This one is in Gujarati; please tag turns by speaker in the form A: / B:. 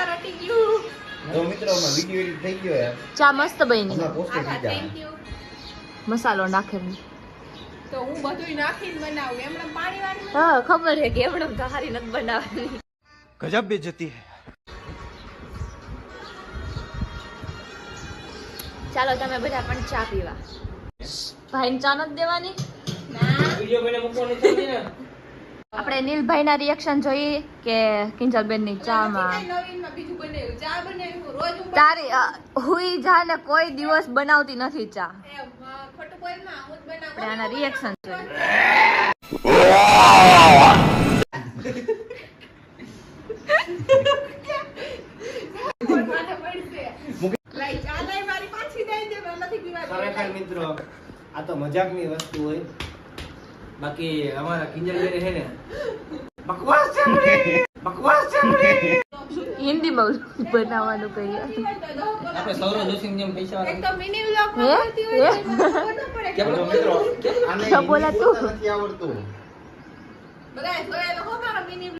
A: રટી ગયું
B: તો મિત્રો માં વિડિયો એડિટ થઈ ગયો યાર
C: ચા મસ્ત બની
B: હમણાં પોસ્ટ
A: આખા
B: થઈ
A: થેન્ક યુ
C: મસાલો નાખેલો
A: તો હું બધુંય નાખીને બનાવું એમણે પાણી વાળી
C: હા ખબર છે કે એવડમ તો હારી નથી બનાવવાની
D: गजब बेइज्जती है
C: ચાલો તમે બધા પણ ચા પીવા ભાઈને ચા નથી દેવાની
A: ના
B: વિડિયો બને મૂકવાની છે ને
C: આપણે નીલભાઈ ના રિએક્શન જોઈએ કે કિંજલબેન ની ચા માં
A: નવીનમાં બીજું બનાવ્યું ચા બનાવ્યું રોજ હું
C: તારી હુઈ જાને કોઈ દિવસ બનાવતી નથી ચા
A: ખોટું બોલમાં હું જ બનાવું
C: આપણે આના રિએક્શન જોઈએ
B: ખરેખર મિત્રો આ તો મજાકની વસ્તુ હોય બાકી અમારા કિંજલબેન છે ને બકવાસ છે
C: હિન્દીમાં બનાવવાનું કહીએ
B: આપણે સૌરવ જોશી જેમ પૈસા
A: એક તો મિની વ્લોગ
C: હે?
A: કરતી હોય
C: હે?
A: તો ખબર ન પડે
B: કેમ મિત્રો આને
C: શું બોલા તું?
B: નથી આવડતું
A: બધાય જોયેલો હો મારો મિની